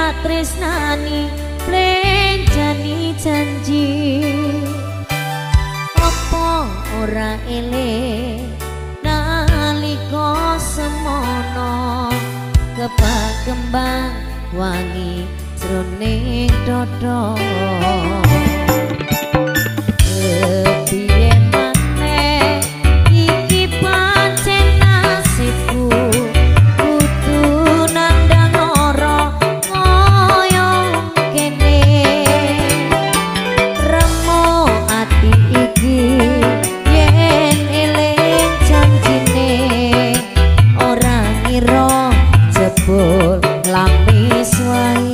tak tresnani plenjani janji apa ora eling nalika semono kebak kembang wangi jroning dodo lamis wae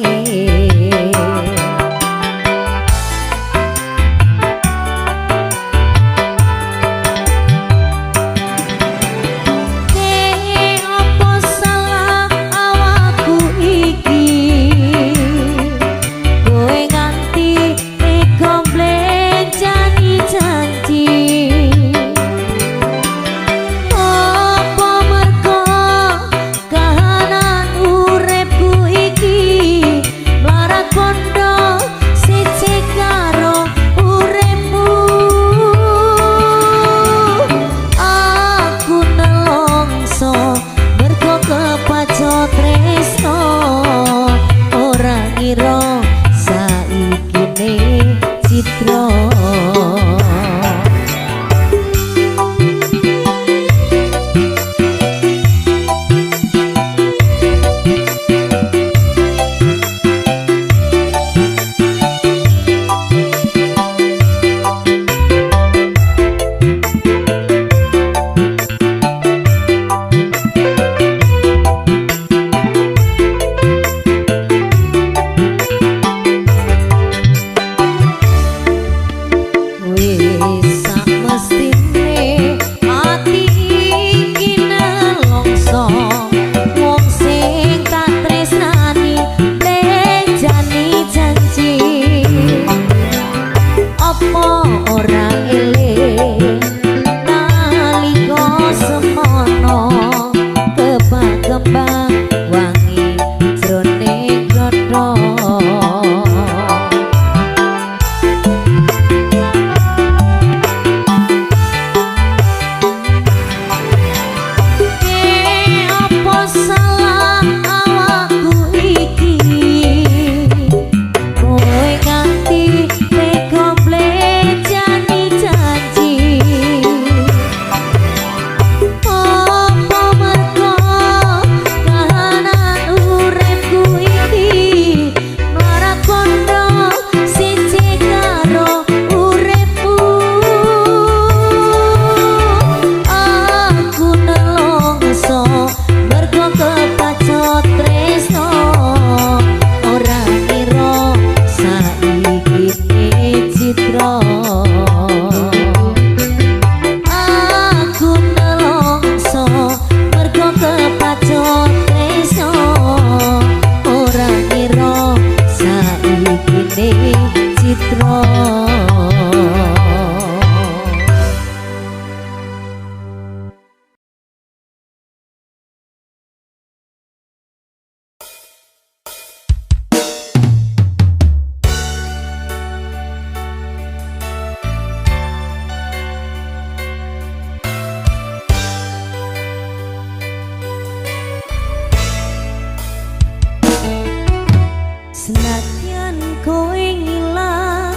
Senadyan kowe ngilang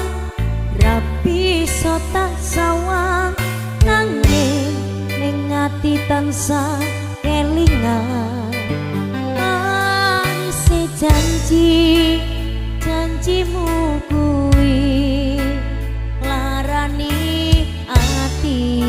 rapi so tak sawang nanging ning ati tansah kelingan manis janji janjimu kuwi larani ati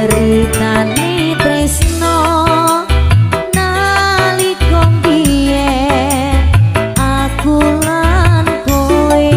ceritane tresno nalika biyen aku lan kowe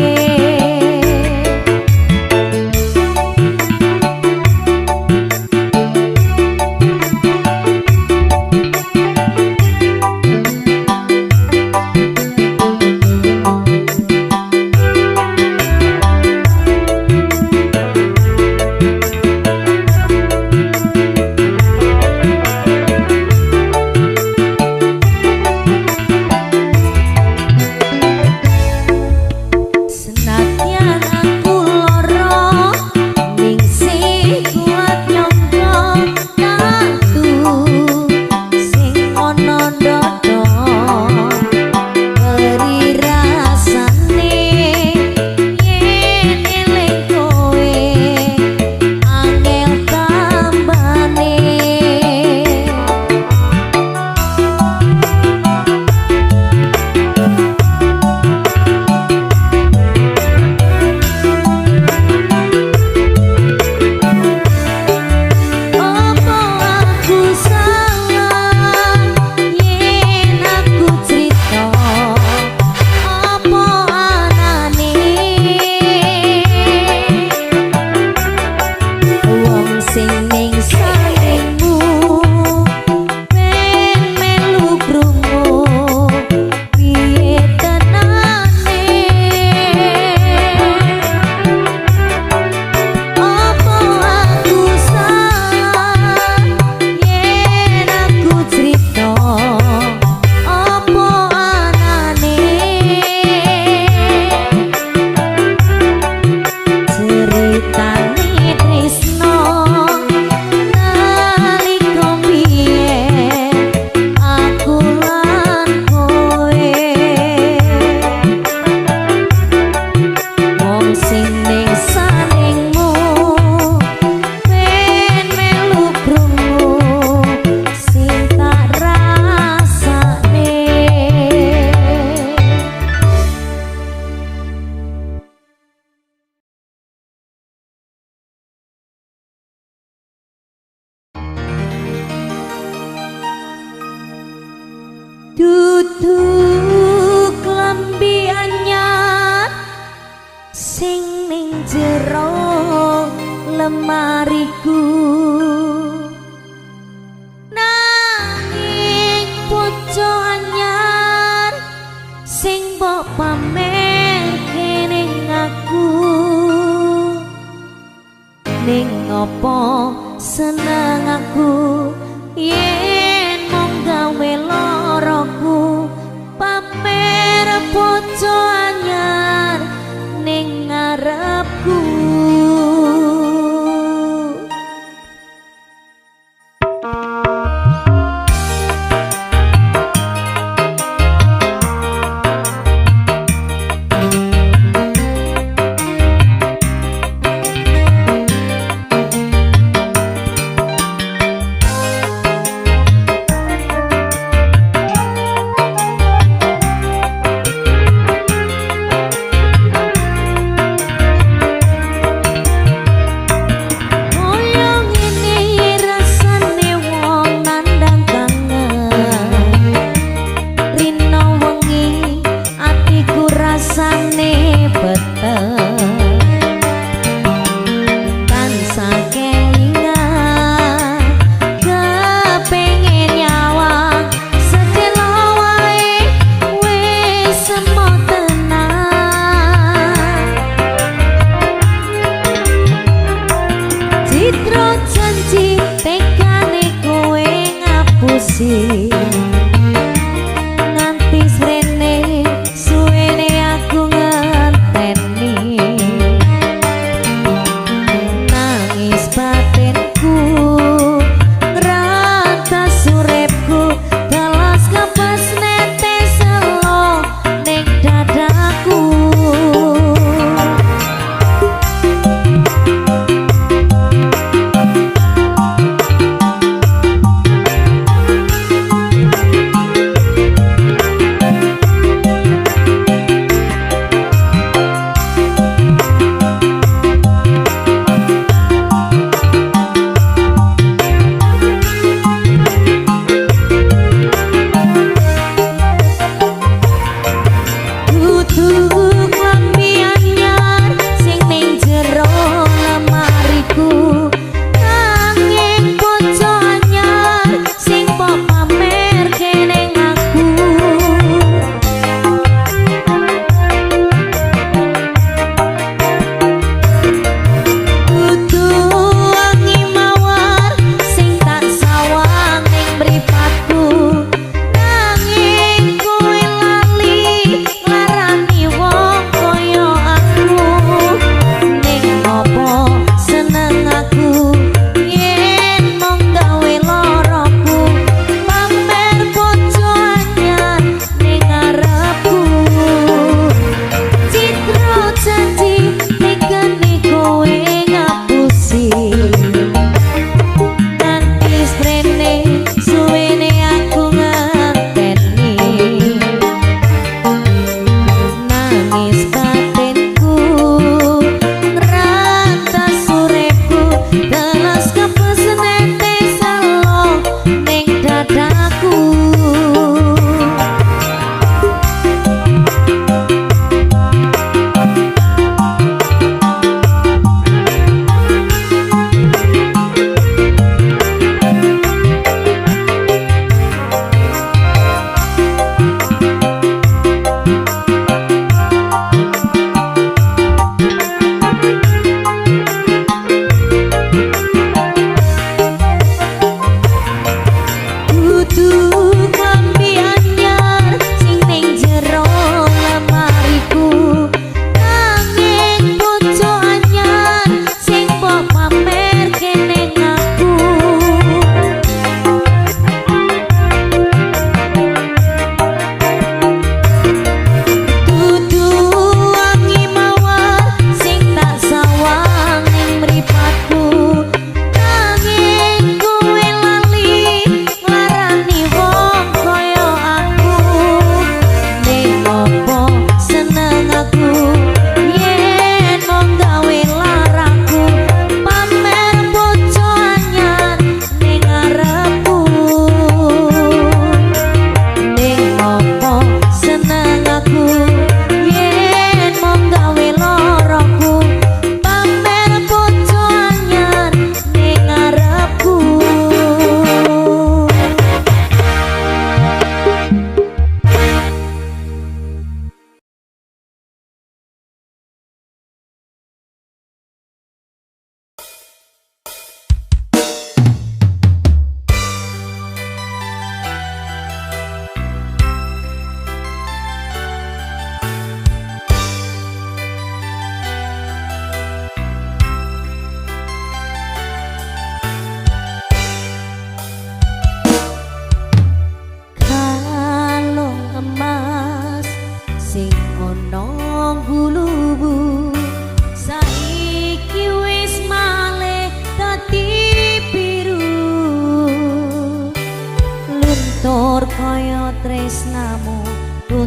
duduk lambi anyar sing ning jero lemariku nanging poco anyar sing mbok pamerke ning aku ning apa seneng aku yen mung gawe loroku pamer poco anyar ning ngarepku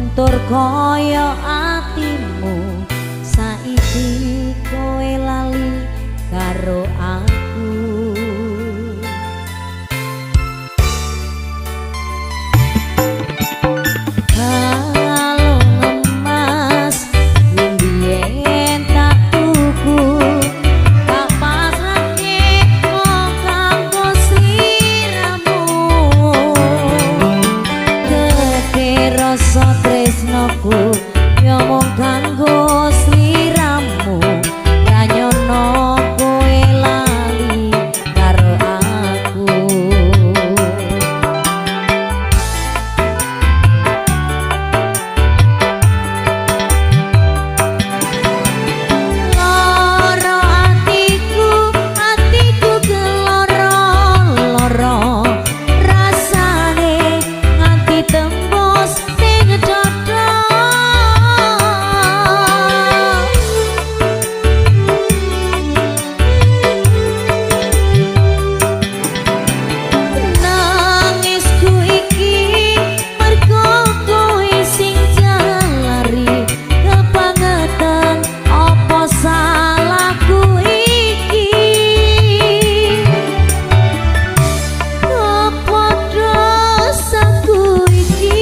guntur kaya atimu saiki kowe lali karo aku. Kalung emas biyen tak tuku tak pasake kok kanggo sliramu. Gede rasa tresnoku yo mung kanggo sliramu. Ra nyono kowe lali karo aku. Loro atiku, atiku keloro-loro rasane nganti tembus ning dada. Nangisku iki mergo kowe sing jalari kebangetan apa salahku iki. Apa dosaku iki.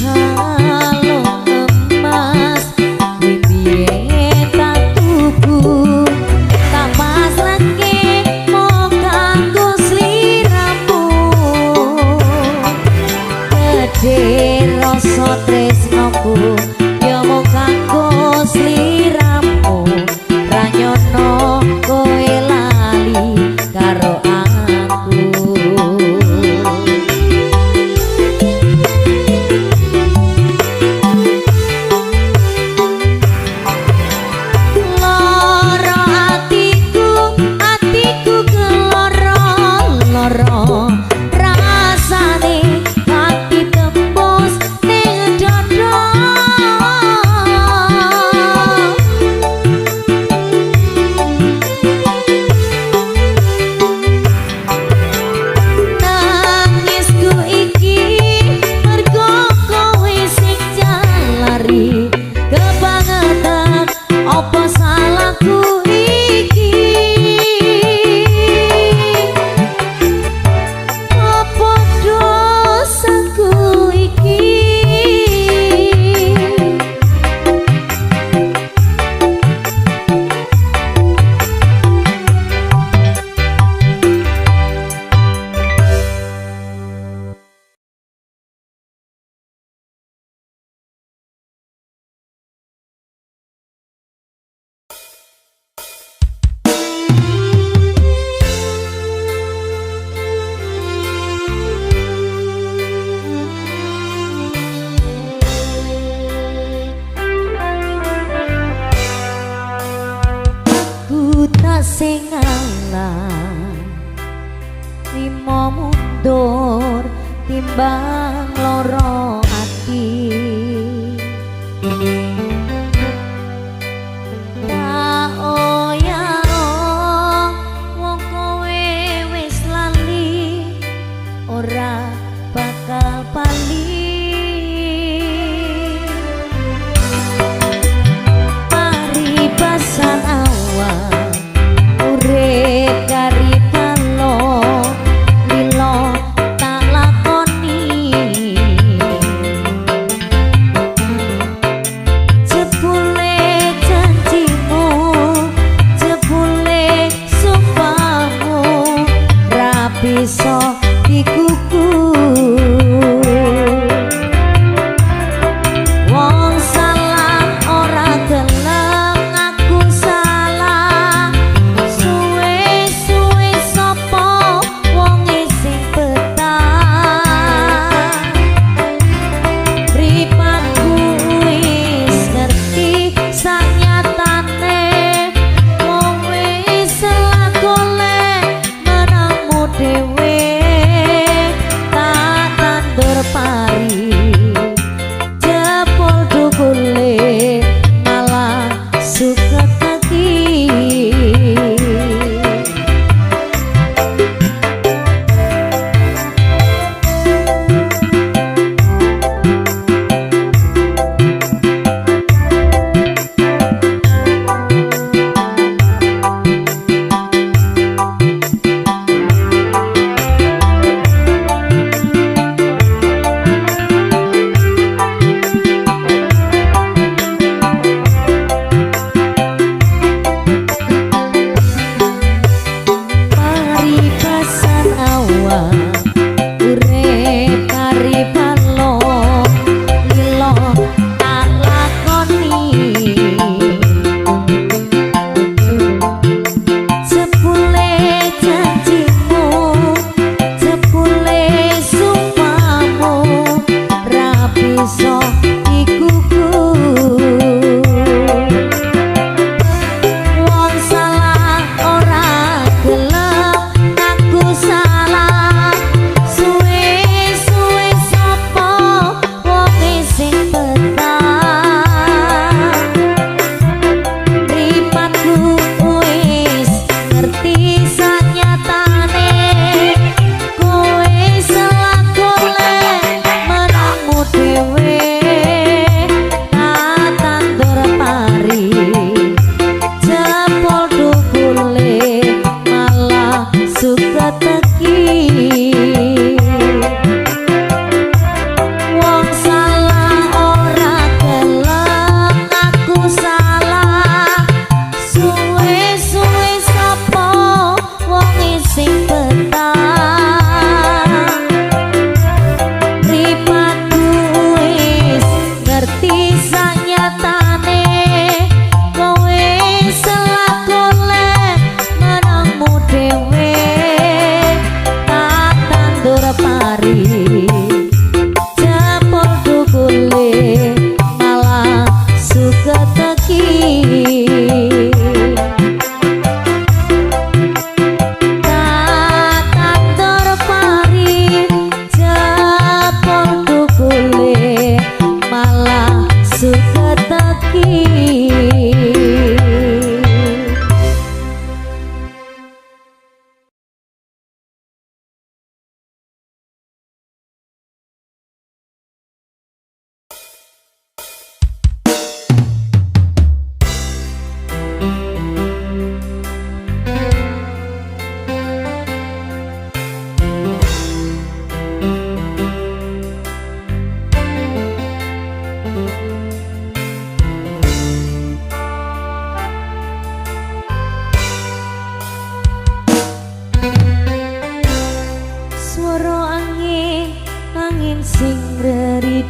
Kalung emas biyen tak tuku tak pasrahke mung kanggo sliramu. Gede rasa tresnoku yo mung kanggo sliramu. Ra nyono kowe lali karo aku. Loro atiku, atiku keloro-loro rasane nganti tembus ning dada. Nangisku iki mergo kowe sing jalari kebangetan apa salahku iki. Apa dosaku iki. Ku tak sing ngalah limo mundur timbang loro ati. Tak oyah wong kowe wis lali ora bakal bali. Paribasan awal urip kari talo lilo tak lakoni.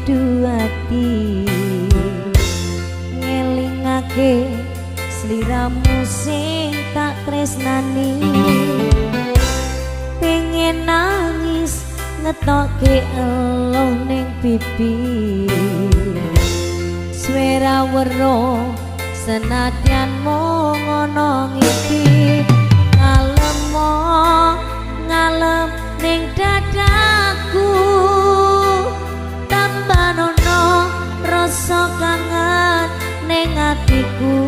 dudu ati ngelingake sliramu sing tak tresnani pengen nangis ngetoke eluh ning pipi swara weruh senadyan mung ngono ngiki ngalem ning dadaku tambah nono rasa kangen ning atiku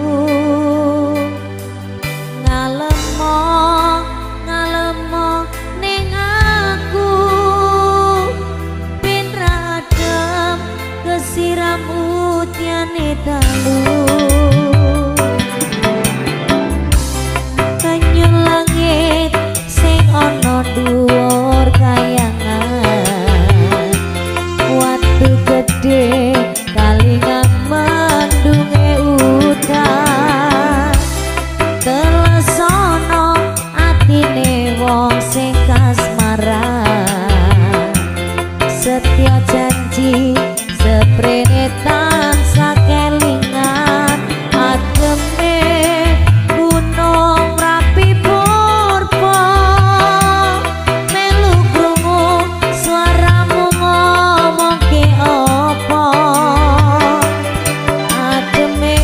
ngalemo ning aku ben radem kesiram utyane dalu banyu langit sing ana dhuwur kayangan watu gedhe kalingan mendunge udan telesono atine wong sing kasmaran setya janji seprene tansah kelingan ademe gunung Merapi purba melu krungu suaramu ngomongke apa ademe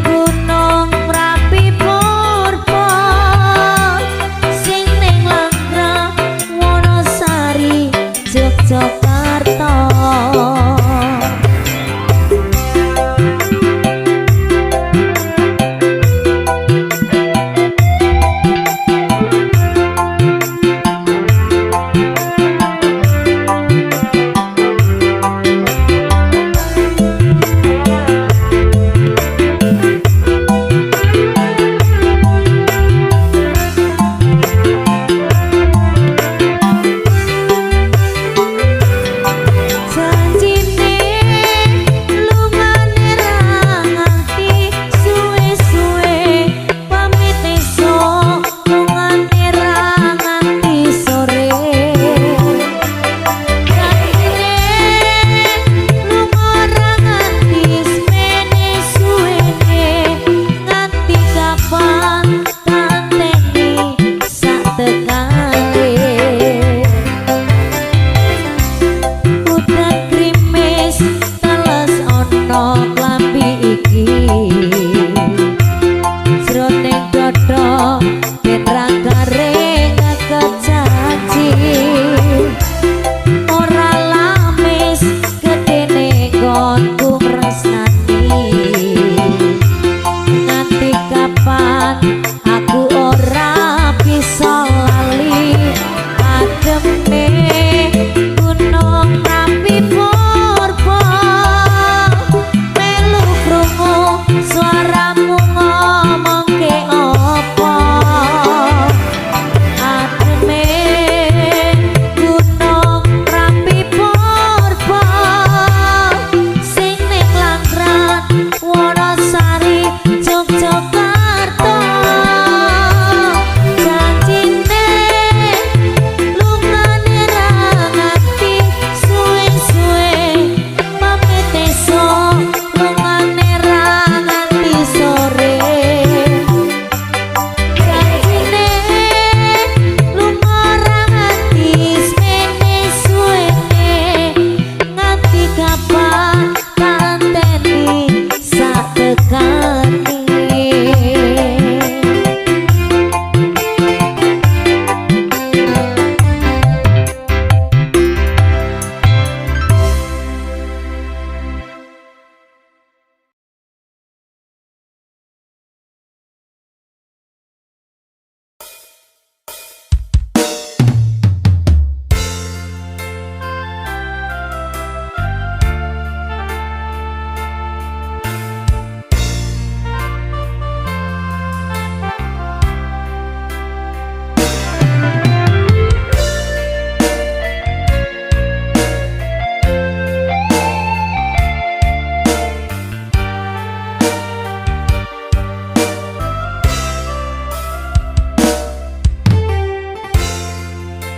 gunung Merapi purba sing ning Langgrah Wonosari Yogyakarta.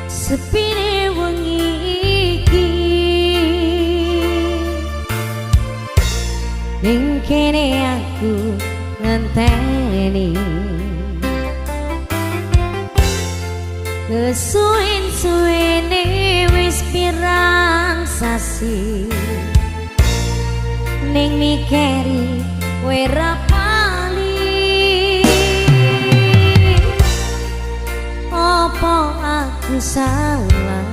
sepine wengi iki ku ngenteni kesuwen-suwene wis pirang sasi ning mikiri kowe ra pali apa aku salah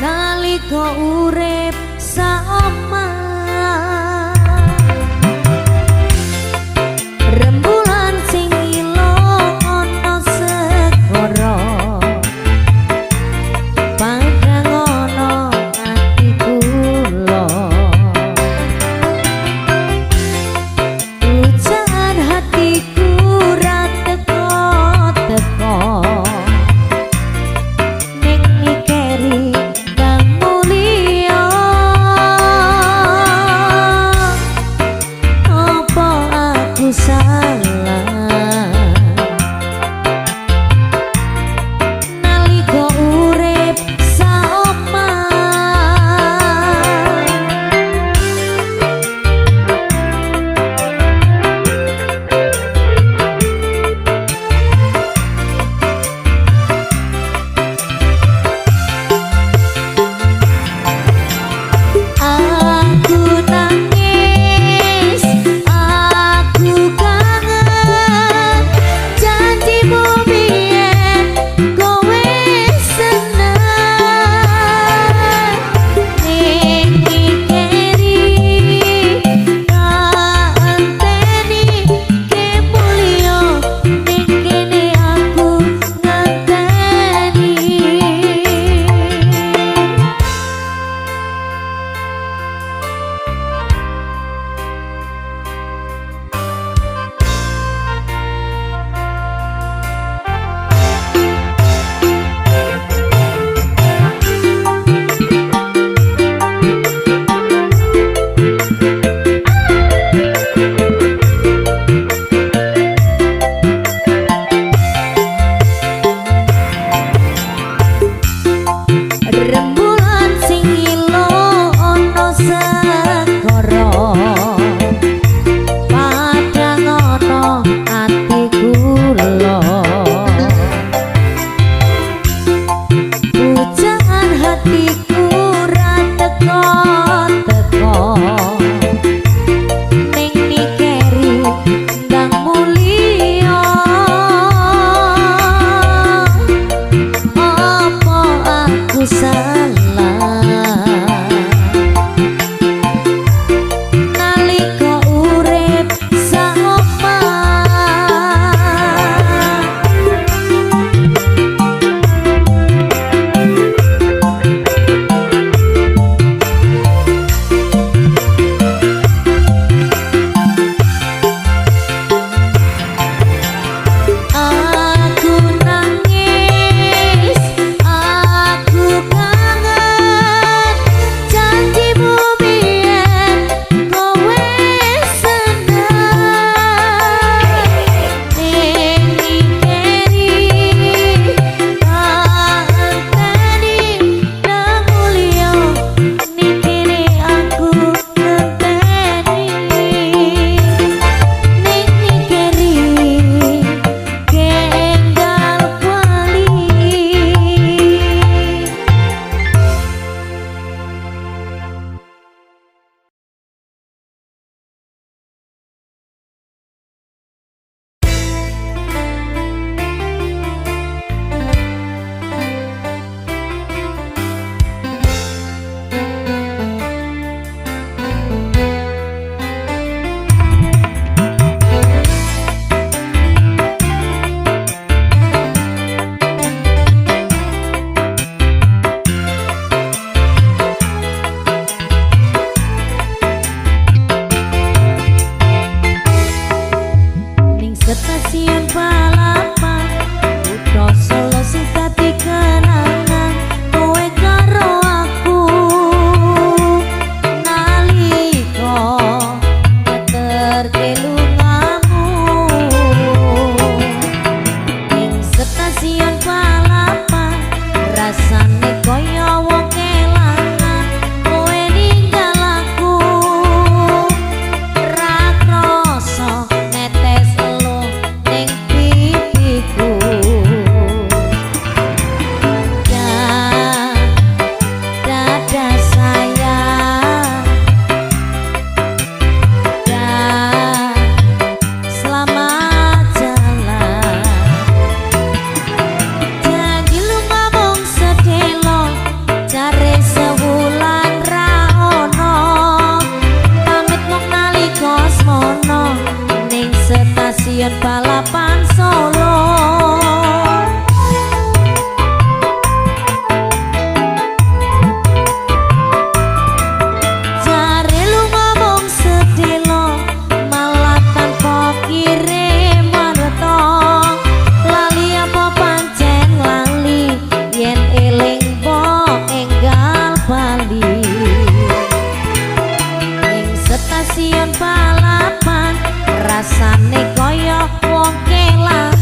nalika urip saoma rembulan sing ilo ana segara padang ana ati kula ujan hatiku ra teko-teko ning mikiri bang mulia stasiun balapan Solo. Jare lu ngomong sedelo malah tanpa kirim warta. Lali apa pancen lali yen eling mbok enggal bali. Ning stasiun balapan rasane koyo wong kelangan.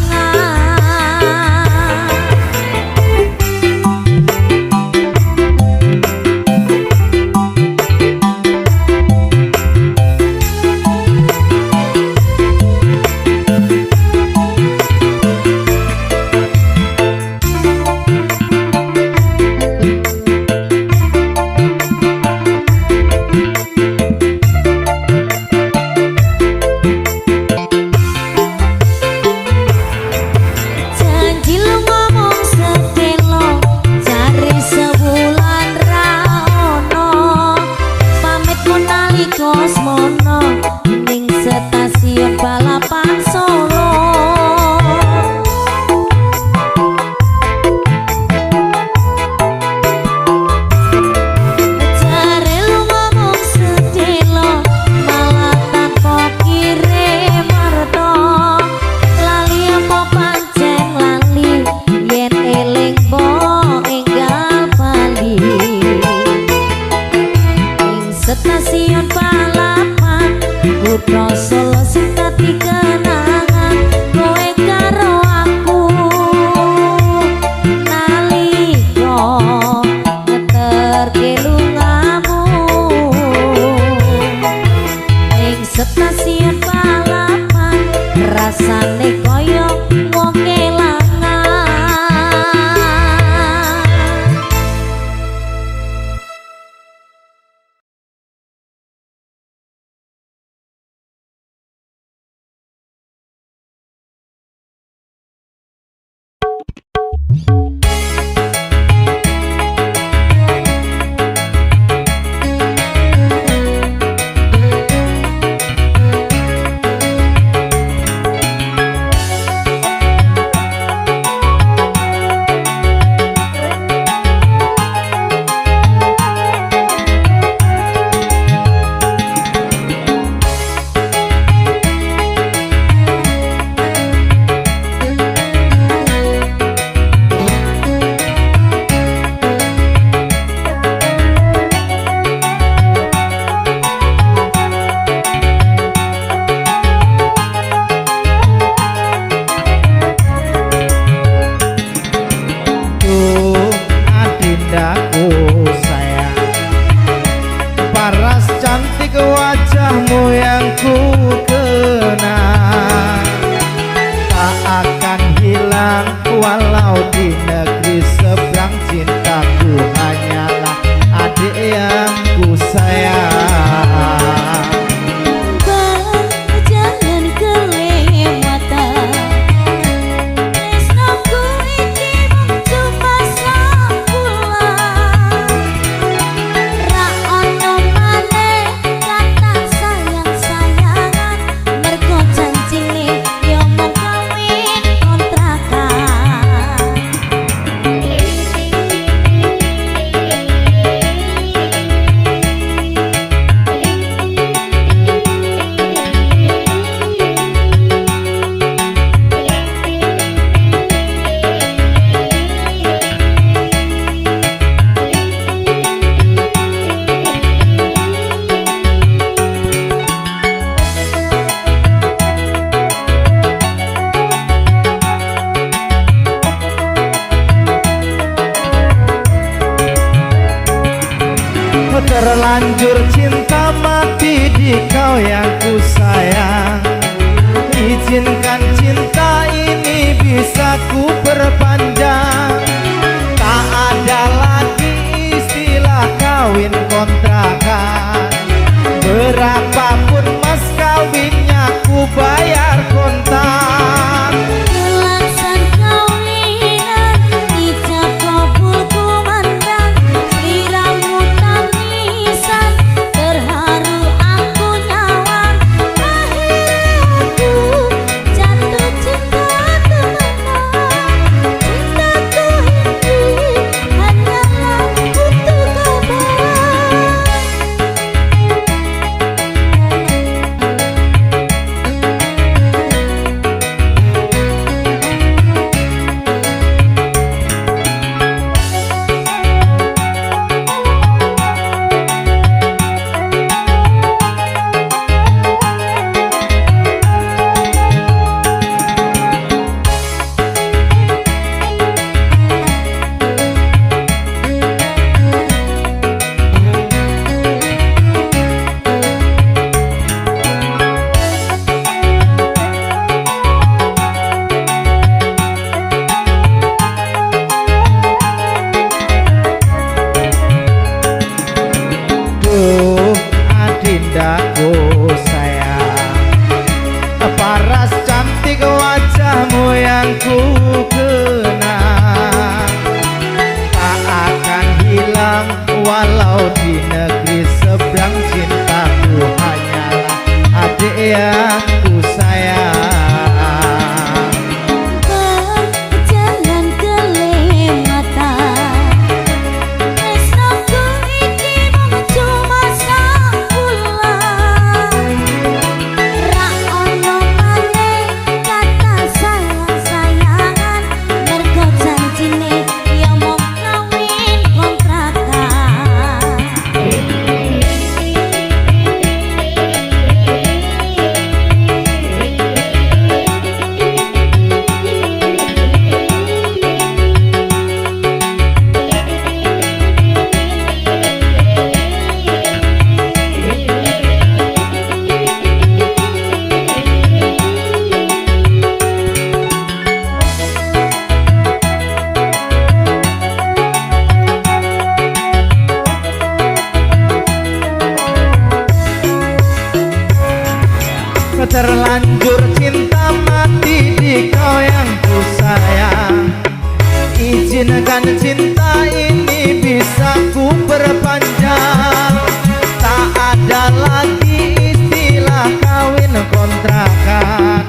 Kosmono ning stasiun balapan Solo. Jare lu ngomong sedelo malah tanpa kirim warta. Lali apa pancen lali yen eling mbok enggal bali. Ning stasiun balapan kutha Solo sing dadi kenangan kowe karo aku nalika ngeterke lungamu. Ning stasiun balapan rasane koyo wong kelangan. Walau di negeri seberang cintaku hanyalah adik yang ku sayang. Jangan kelewatan tresnoku iki mung cuma sampulan. Ra ono maneh kata sayang-sayangan mergo janjine yo mung kawin kontrakan. Terlanjur cinta mati di kau yang ku sayang. Izinkan cinta ini bisa ku perpanjang. Tak ada lagi istilah kawin kontrakan. Berapapun mas kawinnya ku bayar kontan. Laksan kawinan ijab kabul kumandang. Sliramu tangisan terharu aku nyawang. Akhirnya aku yang ku sayang. Berjalan kelewatan tresnoku iki mung cuma sakulan. Ra ono maneh kata sayang-sayangan, mergo janjine ya mung kawin kontrakan. Terlanjur cinta mati di kau yang ku sayang. Izinkan cinta ini bisa ku perpanjang. Tak ada lagi istilah kawin kontrakan.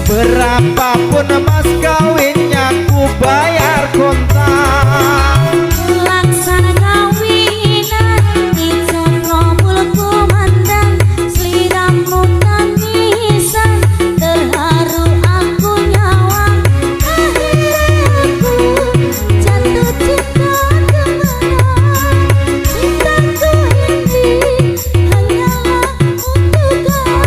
Berapapun mas kawinnya ku bayar kontak. Laksana kawinan ijo kumpul kumandang, sliramu tangisan terharu aku nyawang. Akhirnya aku jatuh cinta kemenangan. Cintaku ini hanyalah untuk kau.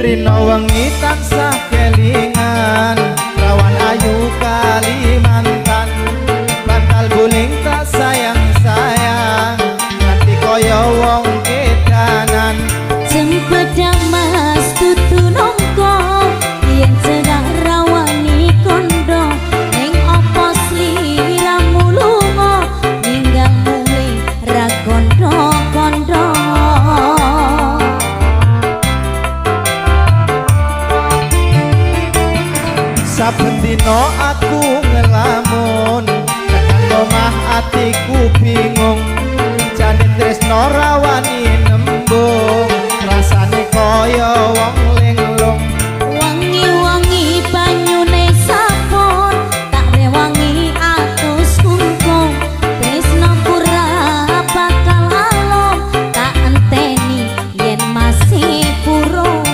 Rino wengi tansah kelingan, rawan ayu Kalimantan. Bantal guling tak sayang-sayang, nganti koyo wong kedanan. Cempedang mas tutu nongko, yen cedak rawani kondo. Neng opo sliramu lunga, ninggal muling ra kondo-kondo. Saben dino aku ngelamun, tekan omah atiku bingung. Jane tresno rawani nembung, rasane koyo wong linglung. Wangi-wangi banyune sabun, tak rewangi atus kungkung. Tresno pura bakal alom, tak enteni yen masih purung.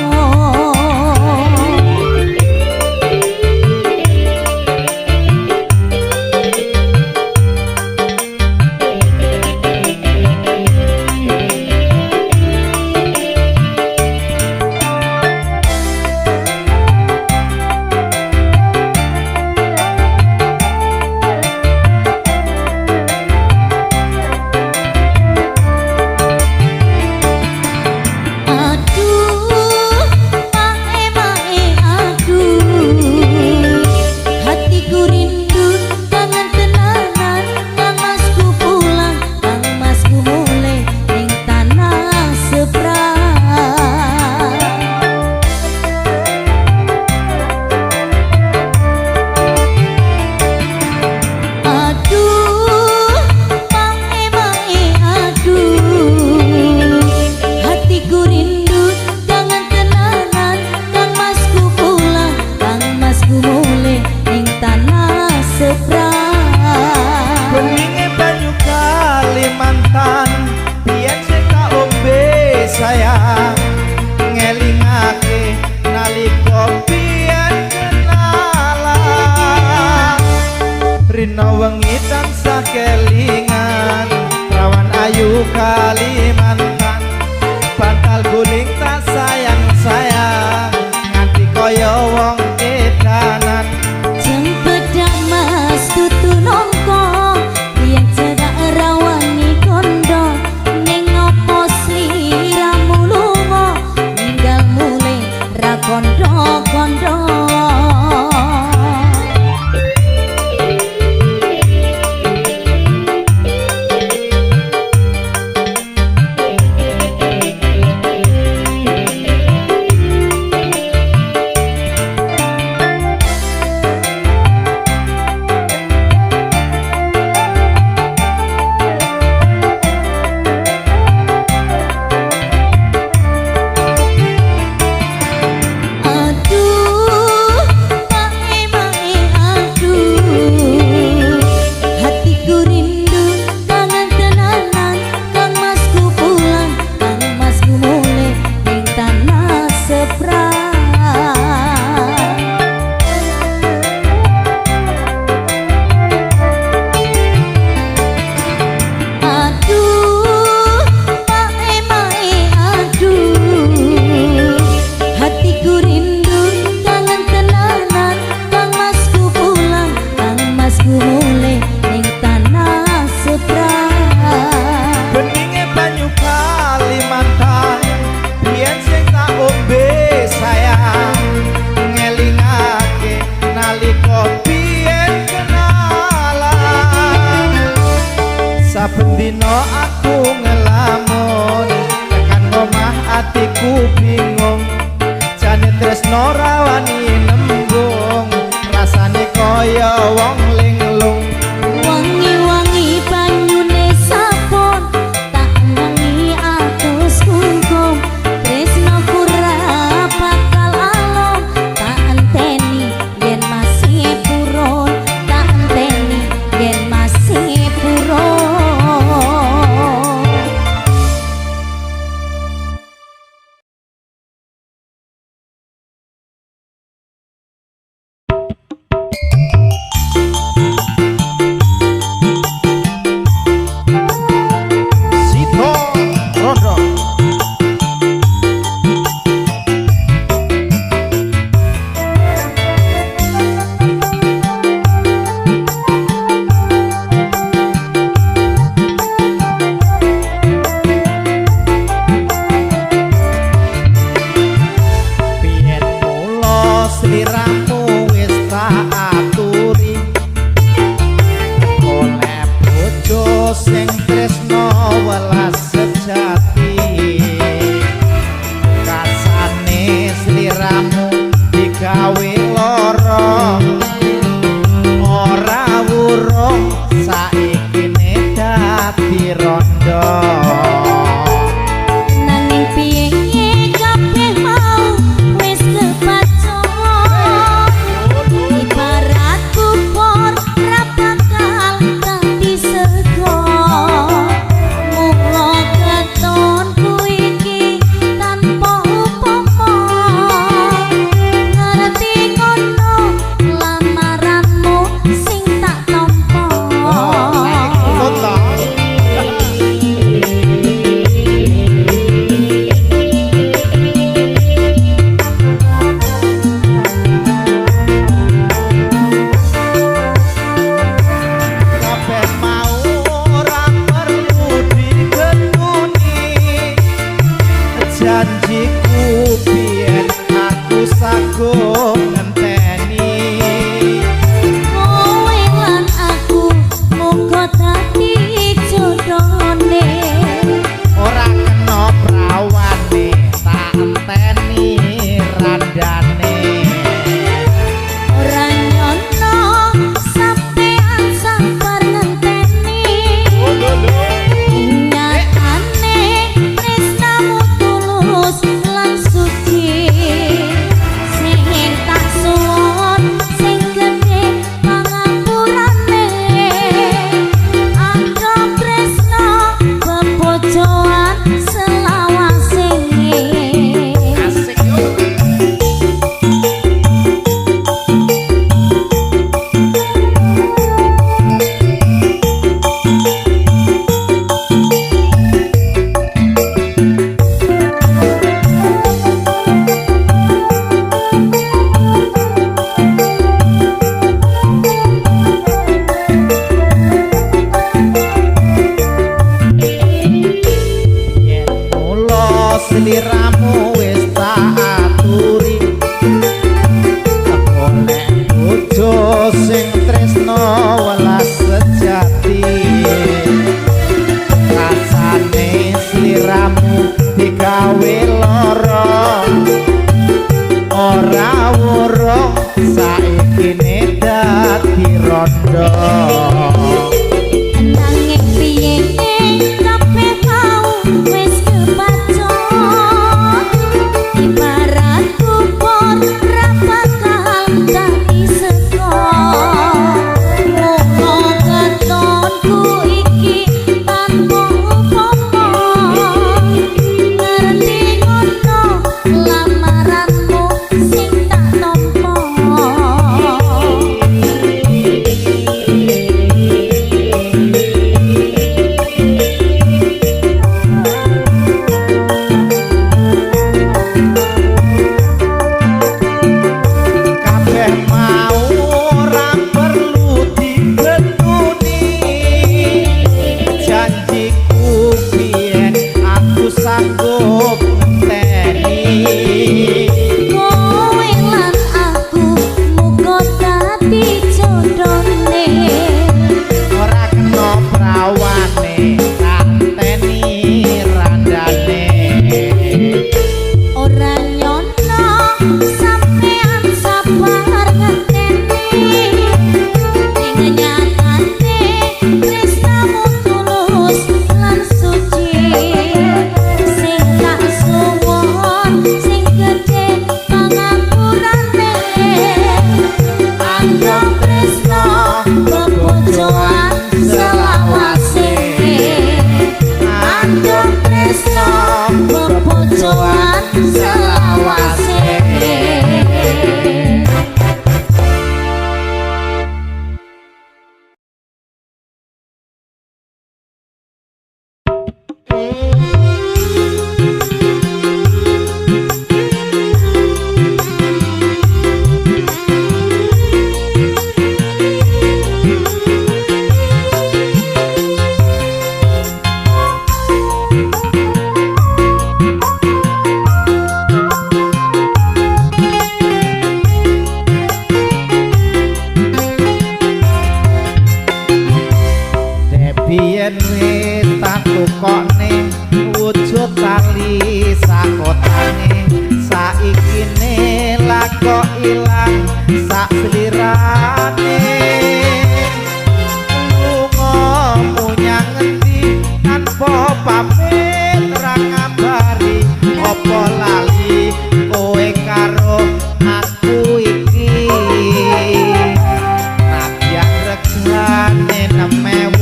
kondo-kondo. Beninge banyu Kalimantan biyen sing tak ombe sayang ngelingake nalika biyen kenalan saben dina aku ngelamun tekan omah atiku bingung jane tresno rawani nembung rasane kaya wong linglung Wangi-wangi banyune sabon tak wangi atus kungkum tresno pura bakal alon tak enteni yen masih purun tak enteni yen masih purun. saiki ne dadi rondo nanging piye kabeh mau wis kepacut ibarat kupon ra bakal dadi sekon mung ketonku iki tanpa apa-apa ngerti ngono lamaranmu sing tak nampa kabeh mau ora perlu digetuni janjiku biyen aku sanggup ngenteni kowe lan aku muga dadi jodhone ora kena prawane kanteni randane ora nyono sampean sabar ngenteni ning nyatane tresnamu tulus lan suci sing tak suwon sing gedhe pangapurane andhong tresno bebojoan selawase andhong tresno bebojoan selawase biyen wis tak tukokne wujud tali sakotane saiki ne lako ilang sak slirane lunga munyang ngendi tanpa pamit ra ngabari apa lali kowe karo aku iki nabyang regane 6.000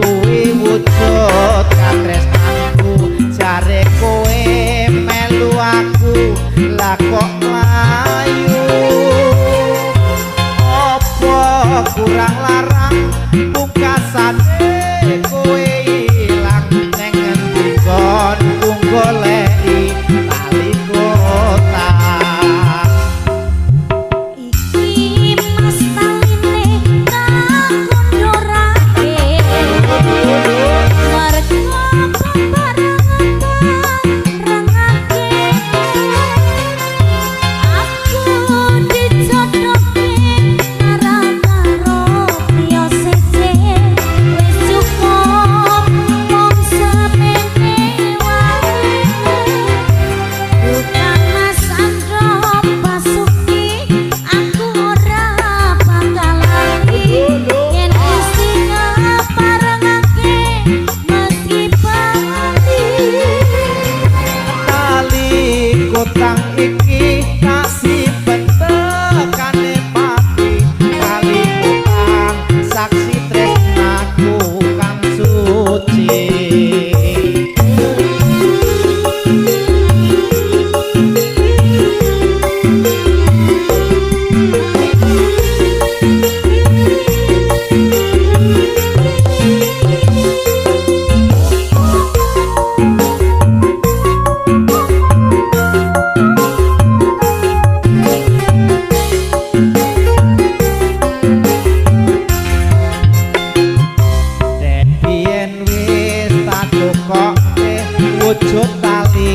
kuwi wujud katresnanku jare kowe melu aku lah kok mlayu apa kurang larang pungkasane kowe ilang neng ngendi kon goleki tali kotak iki mas taline tak kondorake warga rangake aku dijodohke karo tio sece wis cukup mung semene wae bukan mas andro pasuki aku ora bakal lali yen Gusti ngaparengake meski bali tali kotang iki kasih bentekane pati kali kotang saksi tresnaku kang suci biyen wis tak tukokke wujud tali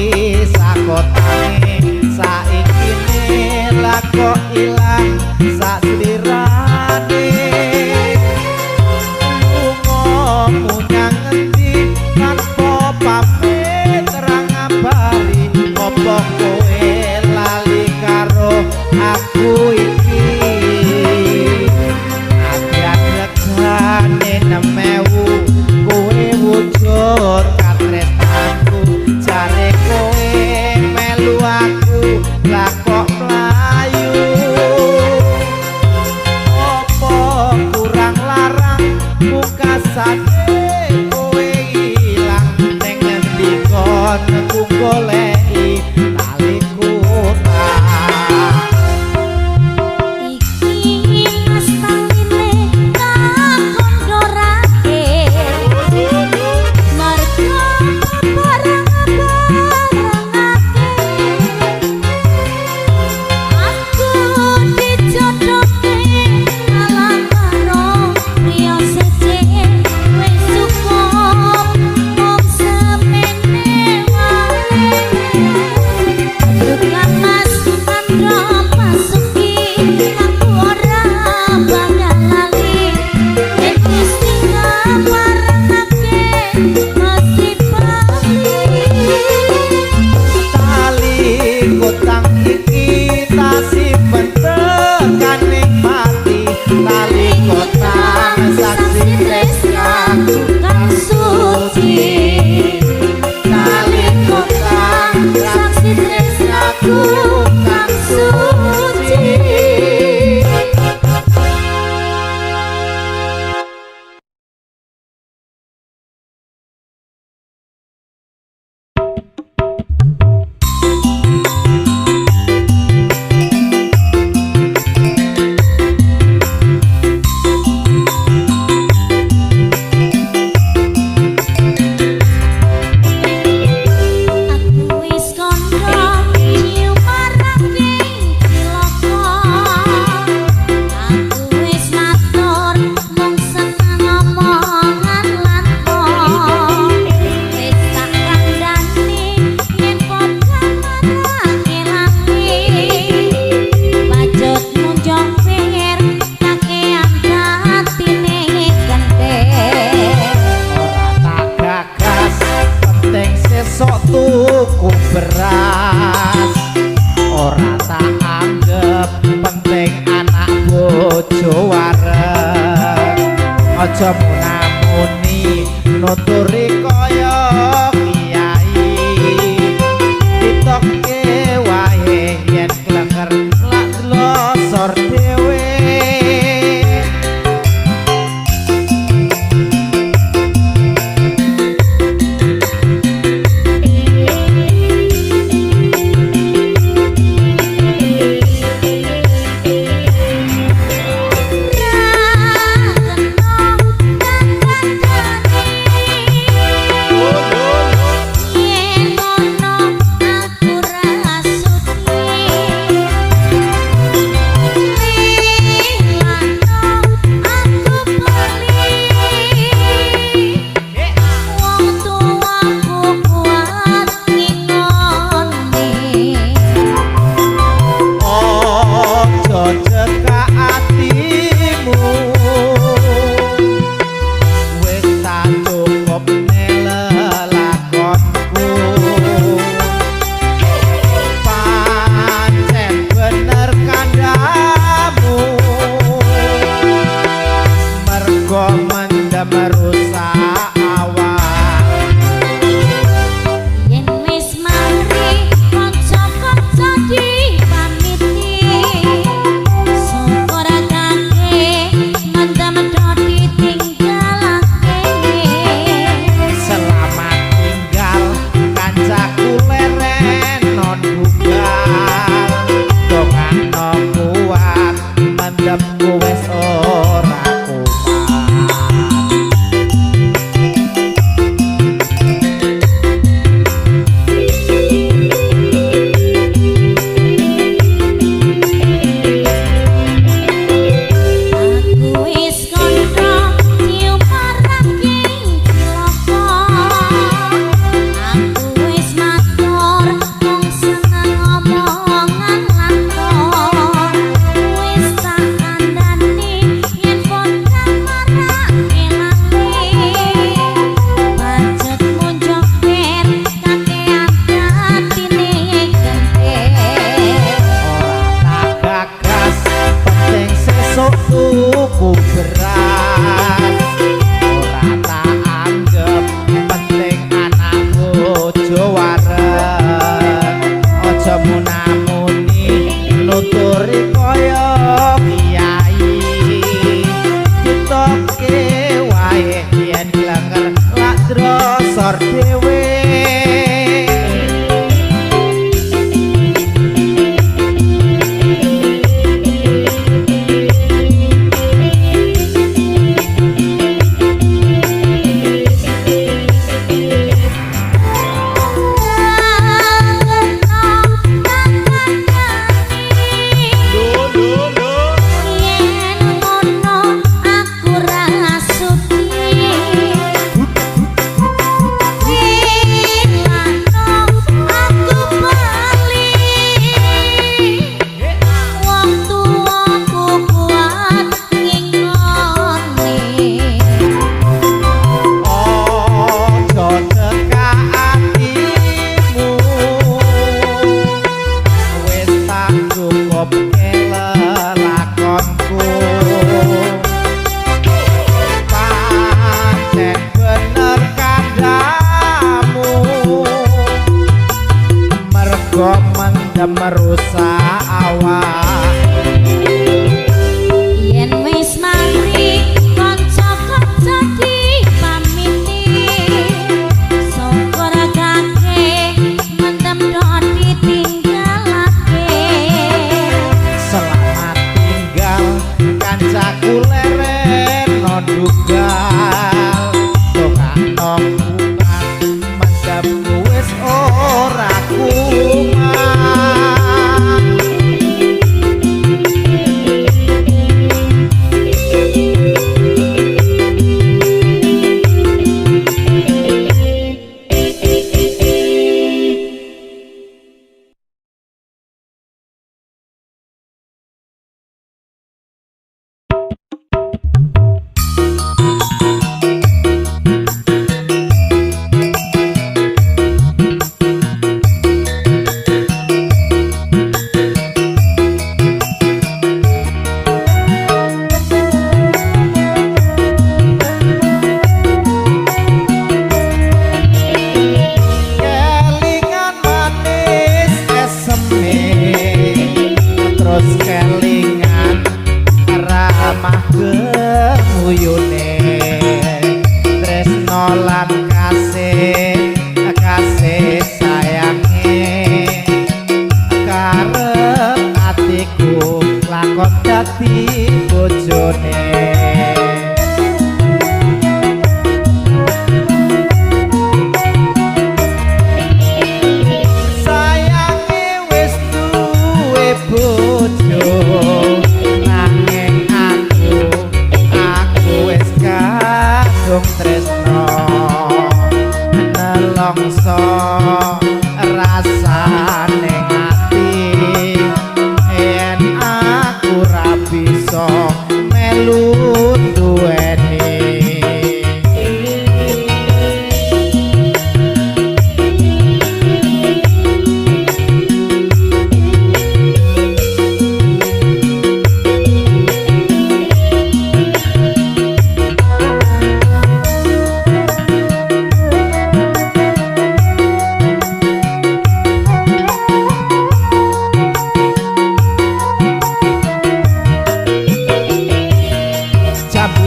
sakotane saiki ne lako ilang sak slirane lunga munyang ngendi tanpa pamit ra ngabari apa kowe lali karo aku iki tak anggap penting anak bojo wareng aja munamuni nuturi kaya kiai ditokke wae yen klenger lak losor dhewe tuku beras ora tak anggap penting anak bojo wareng aja munamuni nuturi kaya kiai ditokke wae yen klenger lak drosor dhewe merusak awak yen wis mari kanca-kanca dipamiti syukur kakek mendem dok ditinggalake selamat tinggal kancaku leren no dugal tokakno bukan mendem wis ora kuman arep dadi bojone. Sayange wis duwe bojo, nanging aku wis kadung tresno. Nelongso rasane ati yen aku ra bisa melu duweni.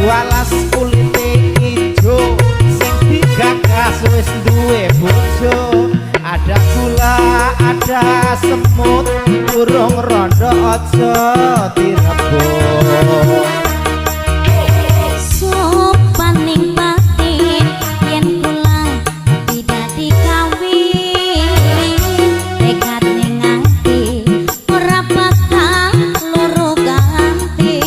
Walas kulite ijo sing digagas wis duwe bojo. Ada gula, ada semut, durung rondo aja direbut. Sopaning batin yen kula tidak dikawin, tekad ning ati ora bakal loro ganti.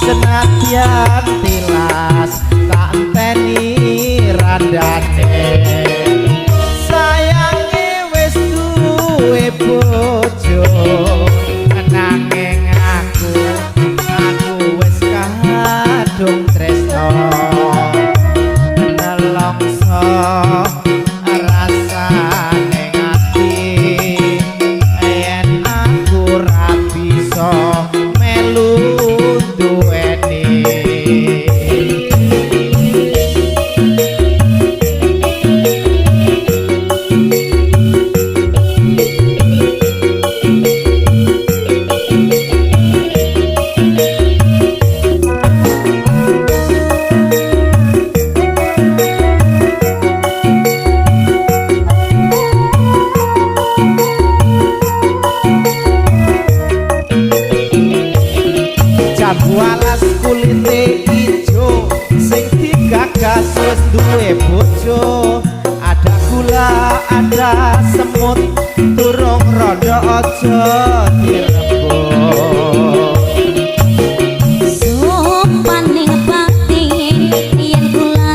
Senadyan tilas tak enteni randane. Sayange wis duwe bojo, nanging aku wis kadung tresno. Nelongso rasane ati yen aku ra bisa melu duweni. Walas kulite ijo sing digagas wis duwe bojo. Ada gula, ada semut, durung rondo aja direbut. Sopaning batin yen kula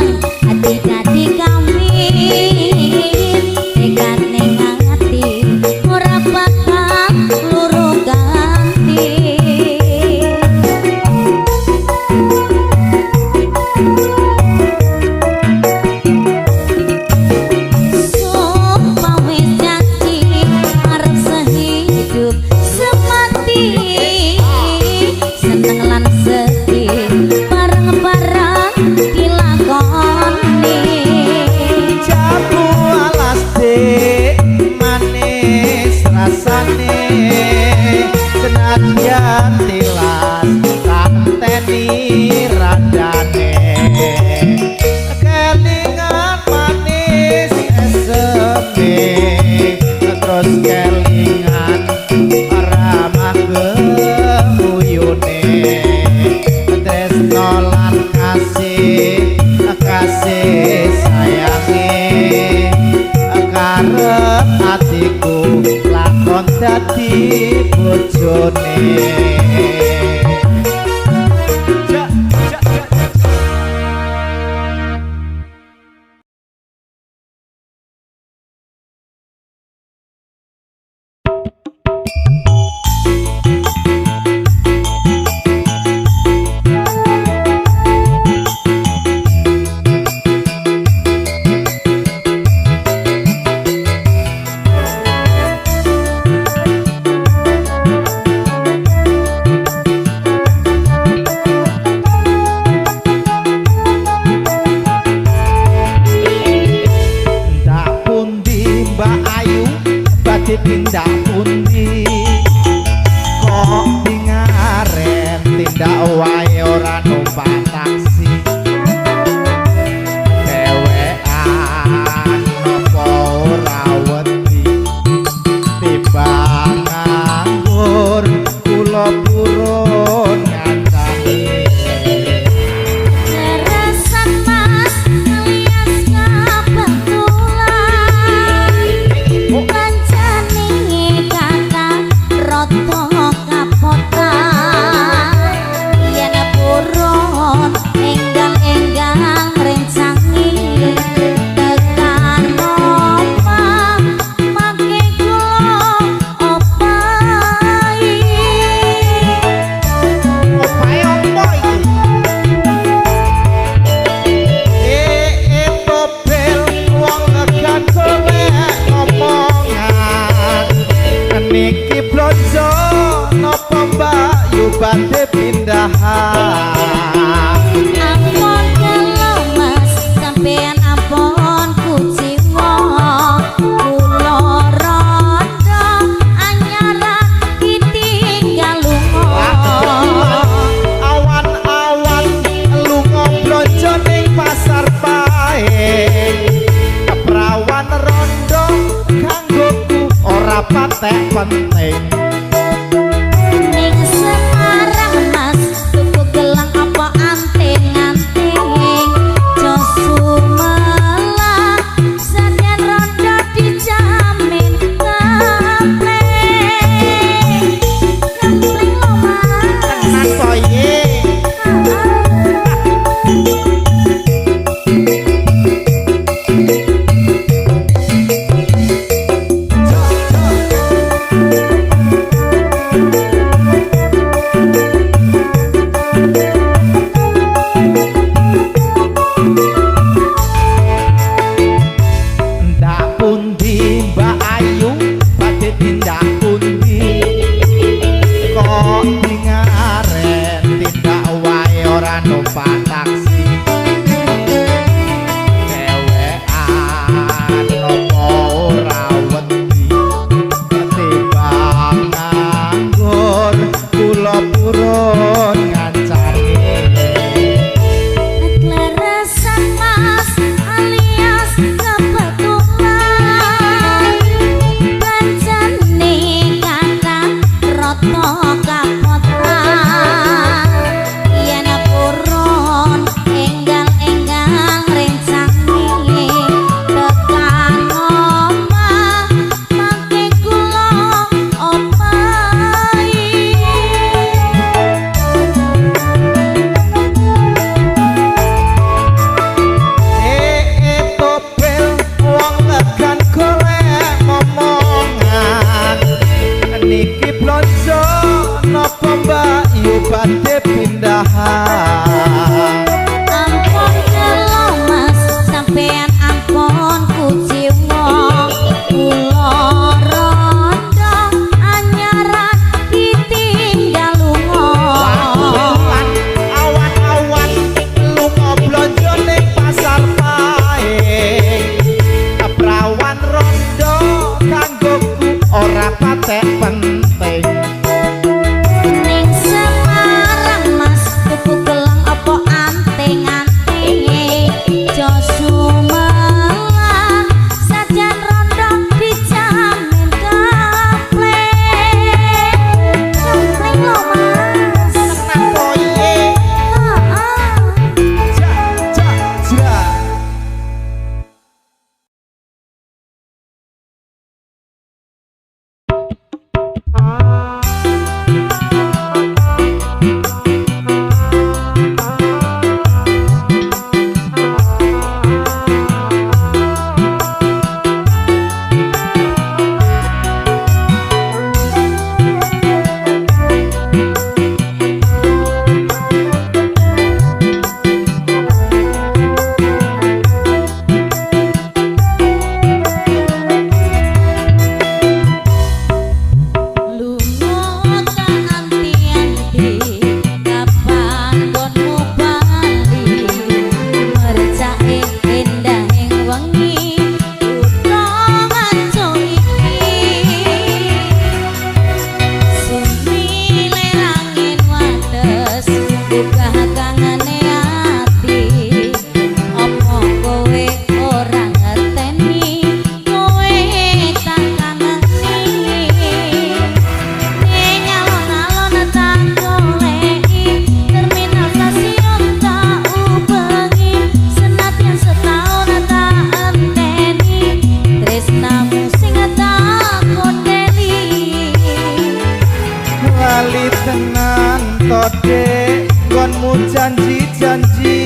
tidak dikawin, tekad ning ati ora bakal loro ganti. Sumpah wis janji arep sehidup pindahan. Ampun kelemes sampean ampun kuciwa kula rada anyara ditinggal lunga Awan-awan lunga blonjo ning pasar pae keprawan rondo kanggoku ora patek penting. ning Semarang Mas tuku gelang apa anting-anting Josumalah saden rondo dijamin kempleng kempleng lo Mas Tenan koye. Ndak pundi Mbak Ayu badhe tindak pundi kok dingaren tindak wae ora numpak taksi dewekan nopo ora wedi ketimbang nganggur kula purun ngancani. Kleresan Mas alias kebetulan Pancene kata roto kapotan Yen purun enggal-enggal rencane tekan omah mangke kula opahi Topel wong legan golek momongan niki blonjo napa Mbak Yu badhe pindahan. Ampun kelemes sampean ampun kuciwa kula rada anyara ditinggal lunga Awan-awan lunga blonjo ning pasar pae keprawan rondo kanggoku ora patek penting. ning Semarang Mas tuku gelang apa anting-anting Josumalah sajan rondo dijamin kempleng kempleng lo Mas Tenan koye. Heeh. Jak jak jak. Lunga tak anti-anti kapan gonmu bali mercake endah ing wengi kutha ngaco iki sumile angin wates buka kangane ati opo kowe ora ngerteni kowe tak kangeni ning alon-alon tak goleki terminal stasiun tak ubengi senadyan setahun tak enteni tresnamu sing tak kondeli Lali tenan to Dek nggonmu janji-janji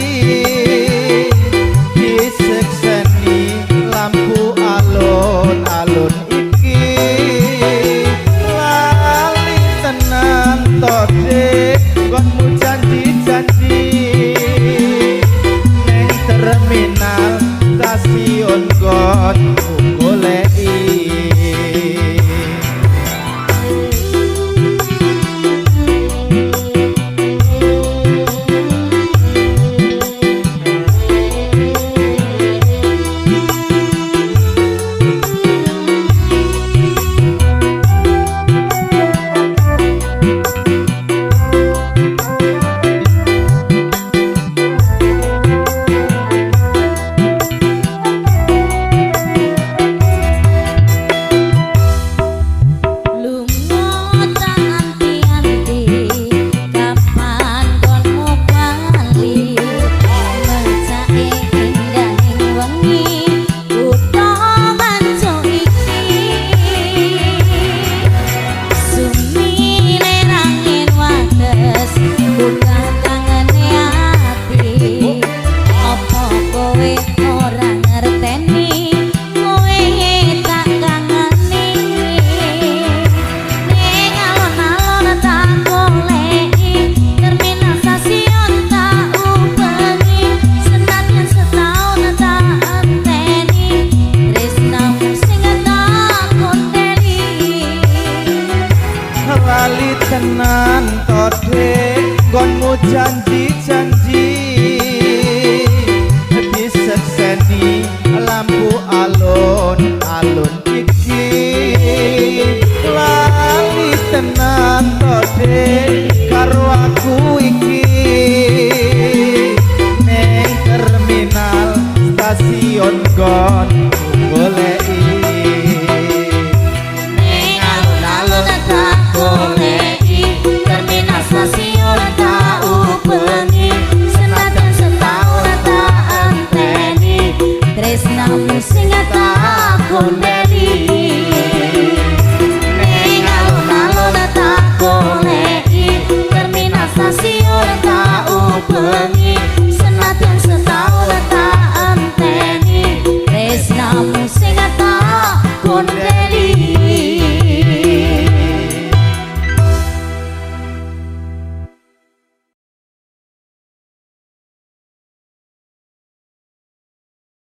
disekseni lampu alun-alun iki lali tenan to Dek nggonmu janji-janji ning terminal stasiun nggonku goleki. janji-janji disekseni lampu alun-alun iki lali tenan tode karo aku iki neng terminal stasiun gon goleki Ning alun-alun tak goleki terminal stasiun tak ubengi senajan setahun tak anteni tresnamu sing tak kondeli Ning alun-alun tak goleki terminal stasiun tak ubengi